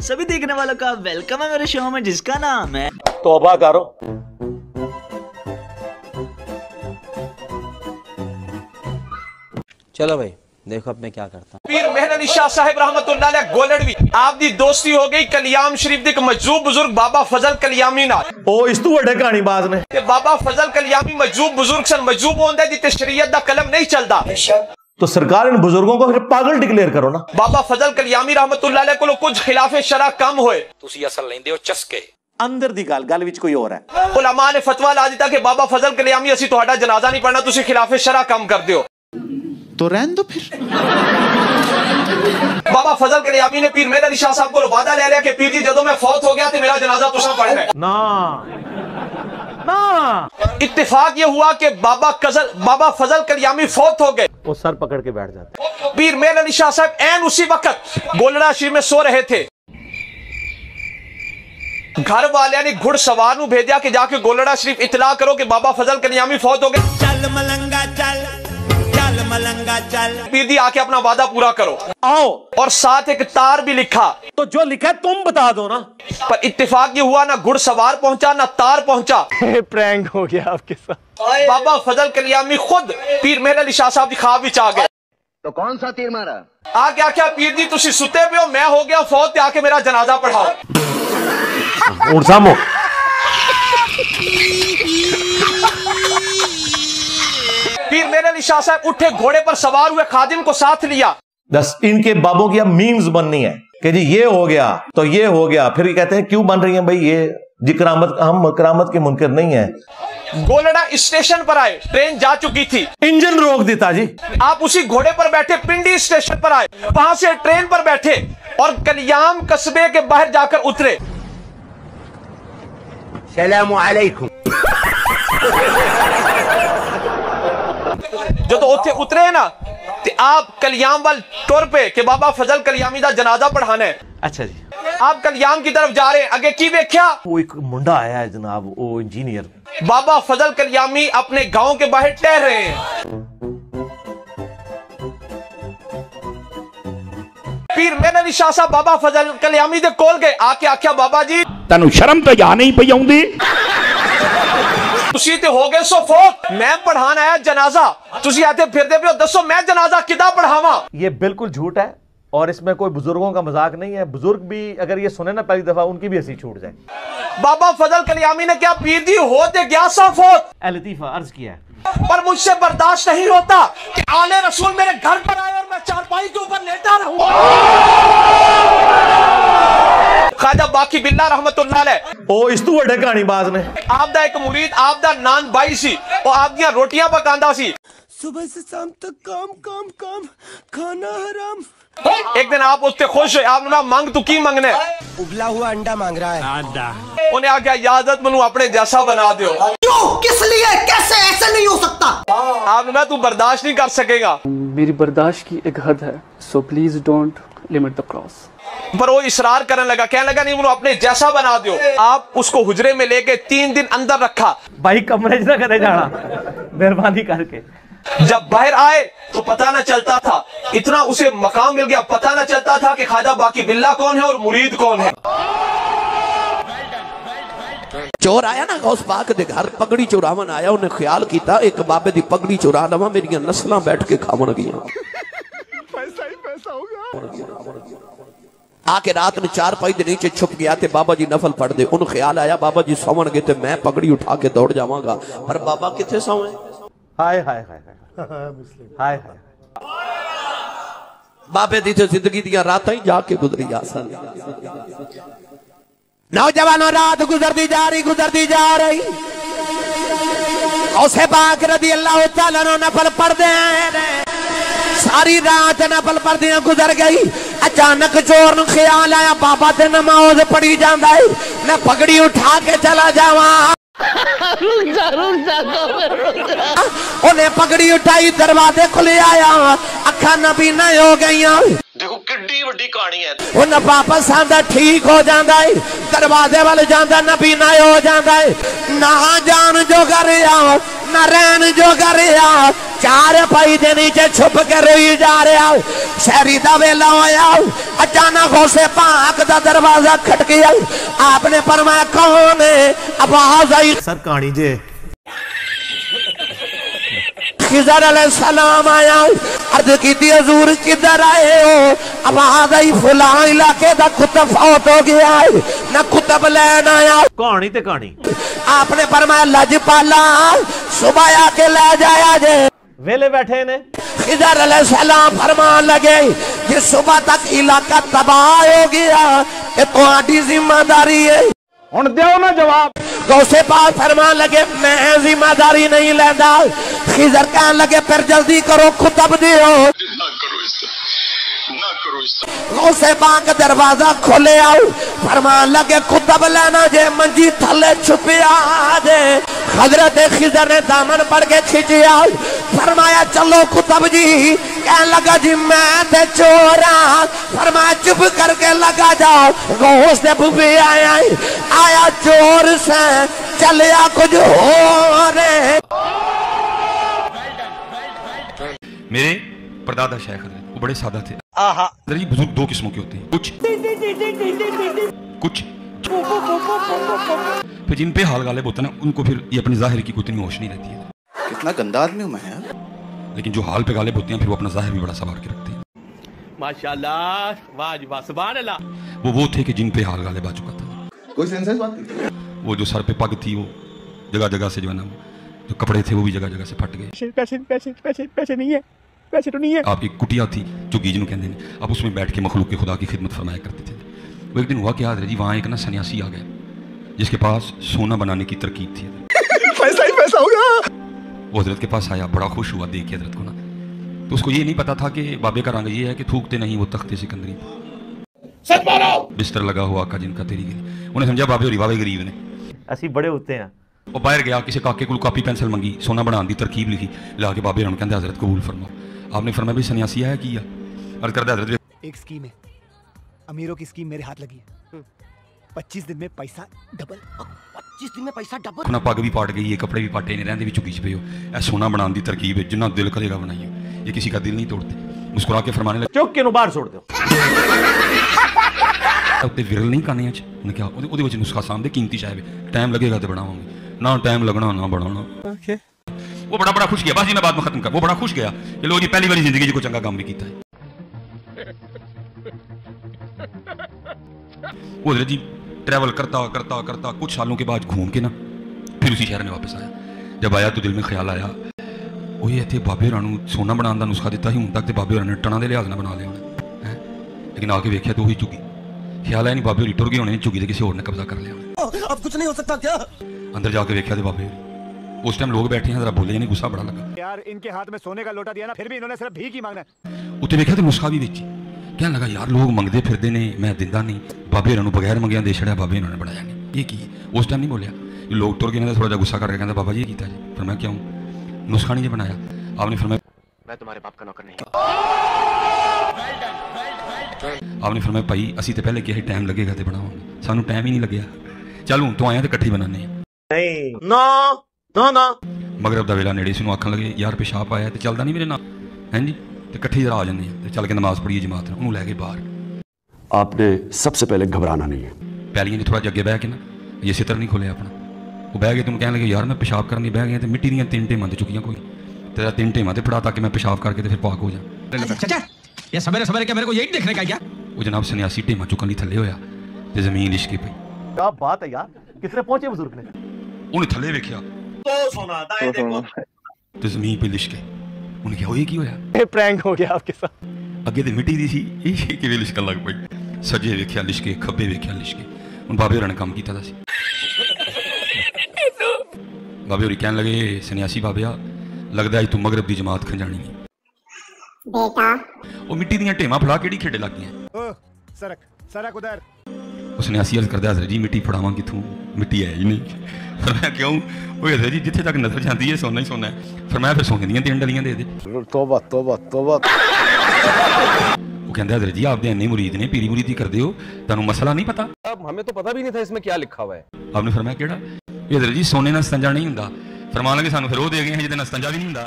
सभी देखने वालों का वेलकम है मेरे शो में जिसका नाम है तौबा करो। चलो भाई देखो अब मैं क्या करता हूँ। पीर मेहर अली शाह साहिब रहमतुल्लाह अलैह गोलड़वी आप दी दोस्ती हो गई कलियाम शरीफ दी मजूब बुजुर्ग बाबा फजल कलियामी नाल ओ इस तू वड्डे कहानी बाज ने ते बाबा फजल कलियामी मजूब बुजुर्ग सन मजूब होंदा जिते शरीयत दा कलम नहीं चलदा। तो सरकार इन बुजुर्गों को फिर पागल डिक्लेयर करो ना। बाबा फजल कलियामी रहमतुल्लाह अलैह को कुछ खिलाफे शरा कम होए तुसी असल लेंदे हो चस्के अंदर दी गल विच कोई और है। उलमा ने फतवा ला दिता कि बाबा फजल कलियामी असी तुहाडा जनाजा नहीं पढ़ना तुसी खिलाफे शरा कम कर दियो तो रहन दो फिर। बाबा फजल कलियामी ने पीर मेहर अली शाह साहब को वादा ले लिया कि पीर जी जदों मैं फौत हो गया तो मेरा जनाजा तुसा पढ़ना है ना ना। इत्तेफाक ये हुआ कि बाबा फजल कलियामी फौत हो गए। वो सर पकड़ के बैठ जाते। पीर मेहर अली शाह साहब ऐन उसी वक्त गोलड़ा शरीफ में सो रहे थे। घर वाले ने घुड़सवार नूं भेजा कि जाके गोलड़ा शरीफ इतला करो कि बाबा फजल कलियामी फौत हो गए। चल मलंगा चल, चल मलंगा चल। पीर जी आके अपना वादा पूरा करो आओ। और साथ एक तार भी लिखा। तो जो लिखा तुम बता दो ना। पर इत्तेफाक ये हुआ ना घुड़सवार पहुंचा ना तार पहुंचा। प्रैंक हो गया आपके साथ। बाबा फजल कलियामी खुद पीर मेहर अली शाह साहब की ख्वाब विच आ गए। तो कौन सा तीर मारा? आके आख्या पीर जी तुसी सुते पे हो मैं हो गया फौत आके मेरा जनाजा पढ़ाओ। उठ सामो। पीर मेहर अली शाह साहब उठे घोड़े पर सवार हुए खादिम को साथ लिया। दस इनके बाबों की अब मीम्स बननी है कि जी ये हो गया तो ये हो गया। फिर ये कहते हैं क्यों बन रही है भाई ये जी करामत, हम करामत के मुनकर नहीं है। गोलड़ा स्टेशन पर आए ट्रेन जा चुकी थी। इंजन रोक देता जी। आप उसी घोड़े पर बैठे पिंडी स्टेशन पर आए वहां से ट्रेन पर बैठे और कलियाम कस्बे के बाहर जाकर उतरे। सलाम अलैकुम। जो तो उठे उतरे ना ते आप कलियाम वाल टुर पे कि बाबा फजल कलियामी दा जनाजा पढ़ाना है। अच्छा जी। आप कलियाम की तरफ जा रहे हैं आगे की देखा वो एक मुंडा आया है जनाब वो इंजीनियर। बाबा फजल कलियामी अपने गांव के बाहर टहर रहे हैं। पीर मेहर अली शाह साहब बाबा फजल कलियामी दे कोल गए आके आख्या बाबा जी तैनू शर्म तो या नहीं पई आउंदी तुसी ते हो गए सो फौत मैं पढ़ान आया जनाजा तुसी आते फिरदे पे हो दसो मैं जनाजा किदा पढ़ावा। ये बिल्कुल झूठ है और इसमें कोई बुजुर्गों का मजाक नहीं है। बुजुर्ग भी अगर ये सुने ना पहली दफा उनकी भी हंसी छूट जाए। बाबा फजल कलियामी ने क्या पीर जी होते गया सा फौत ए लतीफा अर्ज किया है पर मुझसे बर्दाश्त नहीं होता कि आले रसूल मेरे घर पर आए और मैं चारपाई के ऊपर लेटा रहूं। ख्वाजा बाकी बिल्ला रहमतुल्लाह अलैह ओ इस तू वड्डे कहानी बाज ने आपदा एक मुरीद आपदा नान बाई सी और आप दियां रोटियां पकांदा सी। सुबह से शाम तक काम काम काम, खाना हराम। एक दिन आप उससे खुश हुए आपने मांग तू की मंगने उबला हुआ अंडा मांग रहा है। उन्हें आख्या यादत मनु अपने जैसा बना दो। क्यों किस लिए कैसे ऐसे नहीं हो सकता। आपने तू बर्दाश्त नहीं कर सकेगा। मेरी बर्दाश्त की एक हद है so please don't limit the cross. पर वो इसरार करने लगा कहने लगा नहीं मनु अपने जैसा बना दो। आप उसको हुजरे में लेके 3 दिन अंदर रखा। भाई कमरे ना करे जाना मेहरबानी करके। जब बाहर आए तो पता न चलता था इतना उसे मकाम मिल गया पता न चलता था कि ख्वाजा बाकी बिल्ला कौन है और मुरीद कौन है। चोर आया ना गौस पाक दे घर पगड़ी चुरावन आया उन्हें ख्याल किया एक बाबे दी पगड़ी चुरा लवा मेरी नस्लां बैठ के खावन गईयां। पैसा ही पैसा हो गया। आके रात में 4 पाई दे नीचे छुप गया थे बाबा जी नफल पढ़ दे उन ख्याल आया बाबा जी सौवन गए थे मैं पगड़ी उठा के दौड़ जावांगा पर बाबा किथे सोए। हाय हाय हाय हाय हाय बाबे दी तो जिंदगी दियां रातां ही जाके गुजरी आसन। नौजवानों रात गुजरती जा रही औसे पाक रदी अल्लाह तआला ने नफल पढ़दे हैं सारी रात नफल पढ़दे गुजर गई। अचानक चोर नु ख्याल आया बाबा ते नमाज पढ़ी जांदा है मैं पगड़ी उठा के चला जावा। उन्हें पगड़ी उठाई दरवाजे खुले आया अखा नबीना हो गई। देखो किड्डी वड्डी कहानी है। उन्हें वापस आंदा ठीक हो जाता है दरवाजे वाले जाता नबीना हो जाता है ना जान जो कर ना रहन जो कर रहा, चार पाई के नीचे छुप के रोई जा रहा। शहरी दा वेला होया, अचानक उसे पाक दा दरवाजा खटकिया। आपने फरमाया कौन है? आवाज आई सर कहानी जे खिजर अलैहिस्सलाम आया, अर्ज की हजूर किधर आए हो? आवाज आई फलां इलाके दा कुत्ता फौत हो गया है, ना कुतब लैन आया। कहानी ते कहानी आपने फरमाया लजपाला सुबह आके ले जाया जे। वेले बैठे ने खिजर अलैहिस्सलाम फरमान लगे कि सुबह तक इलाका तबाह हो गया, ये तुम्हारी जिम्मेदारी है। हुण दियो ना जवाब। गौसे पाक फरमान लगे मैं जिम्मेदारी नहीं लेता। खिजर कहने लगे फिर जल्दी करो कुतब दियो। गौसे पाक दरवाजा खोले आओ, फरमान लगे कुतब लेना जे मंजी थले छुपिया जे। हजरत खिजर ने दामन पड़ के खींचिया, फरमाया चलो कुतब जी। कहने लगा जी मैं ते चोरा। फरमाया चुप करके लगा जाओ, गौस ने बुबी आया चोर से चलिया कुछ हो रे। मेरे परदादा शेख वो बड़े सादा थे। दरअसल बुजुर्ग दो किस्मों के होते हैं, कुछ फिर जिन पे हाल गालिब होता है ना, उनको फिर ये अपनी जाहिर की कोई इतनी होश नहीं रहती है। कितना गंदा आदमी हूं मैं यार। लेकिन जो हाल पे गालिब होते हैं फिर वो अपना जाहिर भी बड़ा संवार के रखते हैं। माशाल्लाह, वाह जी वाह, सुभान अल्लाह। वो थे कि जिन पे हाल गालिब आ चुका था। कोई सेंसेस बात नहीं। वो जो सर पे पग थी, वो जगह जगह से जो है ना, जो कपड़े थे वो भी जगह जगह से फट गए। पैसे नहीं है, पैसे तो नहीं है। आपकी कुटिया थी जो गीजनू कहते हैं, आप उसमें बैठ के मखलूक के खुदा की खिदमत फरमाया करते थे। वो एक दिन हुआ क्या जी, वहाँ एक ना सन्यासी आ गया जिसके पास सोना बनाने की तरकीब थी। पैसा ही पैसा होगा। वो हजरत के पास आया, बड़ा खुश हुआ देख के हजरत को ना। तो उसको ये नहीं पता था कि बाबे का रंग ये है कि थूकते नहीं वो तख्ते सिकंदरी। बिस्तर लगा हुआ का जिनका तेरी गिरी। उन्हें समझा बाबे और बाबे गरीब ने असी बड़े होते हैं। वो बाहर गया, किसी काके को कापी पेंसिल मंगी, सोना बनाने की तरकीब लिखी, ला के बाबे कहते हजरत कबूल फरमाओ। आपने फरमाया भी सन्यासी है किया अर्ज करता हजरत एक स्कीम है, अमीरों की स्कीम मेरे हाथ लगी है। 25 दिन में पैसा डबल। 25 दिन में पैसा डबल। अपना पग भी पाट गई है, कपड़े भी पाटे नहीं रहते भी चुकी पे हो। ऐ सोना बनाने की तरकीब है, जिन्ना दिल करेगा बनाइए। ये किसी का दिल नहीं तोड़ते। मुस्कुरा के फरमाने लगे चुक के नु बाहर छोड़ दो। उत्ते विरल नहीं करने उन्हें क्या ओदे विच नुस्खा सामने कीमती शायद टाइम लगेगा तो बनावांगे ना, टाइम लगना ना बनाना। वो बड़ा खुश गया। बस जी मैं बात में खत्म कर। वो बड़ा खुश गया कि लो जी पहली बार जिंदगी जी को चंगा काम भी किया है। वो जी ट्रैवल करता करता करता कुछ सालों के बाद घूम के ना फिर उसी शहर में वापस आया। जब आया तो दिल में ख्याल आया वही इतने बाबे होरां नूं सोना बनाने का नुस्खा दिता ही, हूं तक तो बाबे होरां ने टना के लिहाज ना बना लिया होना है। लेकिन आके वेख्या तो वही झुग्गी। ख्याल है नहीं बाबे होरी टुर गए होने, झुग्गी किसी होर ने कब्जा कर लिया। अब कुछ नहीं हो सकता क्या? अंदर जाके वेख्या तो बाबे उस टाइम लोग बैठे हैं, जरा बोले नहीं, गुस्सा बड़ा लगा यार। इनके हाथ में सोने का लोटा दिया ना, फिर भी इन्होंने सिर्फ भीख ही मांगना है। उत्ते वेख्या तो नुस्खा भी बेची। कहने लगा यार लोग मंगते फिरते ने, मैं दिंदा नहीं। बाबे होरां नूं बगैर मंगिया दे छड़िया, बाबे इन्होंने बनाया नहीं। ये की उस टाइम नहीं बोलिया। लोग टुर गए, थोड़ा गुस्सा करके कहते बाबा जी किया जी। फिर मैं क्यों नुस्खा नहीं बनाया? आपने फरमाया मैं तुम्हारे बाप का नौकर नहीं। आपने फरमाया भाई असी तो पहले किया टाइम लगेगा तो बनावांगे, सानू टाइम ही नहीं लगया। चल हूं तो आया तो इकट्ठे बनाने नहीं ना ना ना। मगरब का वेला नेड़े से आखन लगे यार पेशाब आया तो चलता नहीं मेरे नाल हैं जी, तो इकट्ठे जरा आ जाने तो चल के नमाज पढ़िए जमात ने। उन्होंने लैके बाहर। आपने सबसे पहले घबराना नहीं है। पैलियां ने थोड़ा जगे बह के ना ये सितर नहीं खोलिया अपना। वो बह गए तुम कहने लगे यार मैं पेशाब करने बह गया तो मिट्टी दी 3 टेमां चुकियां कोई तेरा 3 टेमां ते फड़ा ताकि मैं पेशाब करके फिर पाक हो जा। ये सवेरे सवेरे क्या मेरे को यही देखने का क्या? वो जनाब सन्यासी टेमां चुकन लई थल्ले होया ते जमीन लिशकी पई। क्या बात है यार, कितने पहुंचे बुजुर्ग ने? उन्हें थल्ले वेख्या तो सोना दाए देखो ते जमीन पे लिशके। उन्हें क्या होया की होया? ये प्रैंक हो गया आपके साथ। अगे तो मिट्टी दी सी, ये किवें लिशकन लग पई। सजे वेख्या लिशके, खब्बे वेख्या लिशके। हुण बाबे होरां ने काम कीता दा सी। बाबे होरी कहन लगे सन्यासी बाबिया लगदा है तू मगरब दी जमात खंजानी है बेटा। वो मिट्टी दी टेमां फड़ा केड़ी खेडे लग गई। सरक सरक उधर। उस सन्यासी अर्ज करदा हज़रत जी मिट्टी फड़ावां किथों, मिट्टी है ही नहीं। फरमाया क्यों? वो हज़रत जी जिथे तक नजर जाती है सोना ही सोना है। फरमाया फिर सोने दी 3 डलियां दे दे। तौबा तौबा तौबा। वो कहंदा हज़रत जी आप दे इन्ने मुरीद ने, पीरी मुरीदी करदे हो, तानू मसला नहीं पता? अब हमें तो पता भी नहीं था इसमें क्या लिखा हुआ है। आपने फरमाया केड़ा? हज़रत जी सोने नाल संजा नहीं हुंदा, फरमान लगे सानू फिर वो दे गए हैं जिहदे नाल इस्तंजा भी नहीं हुंदा।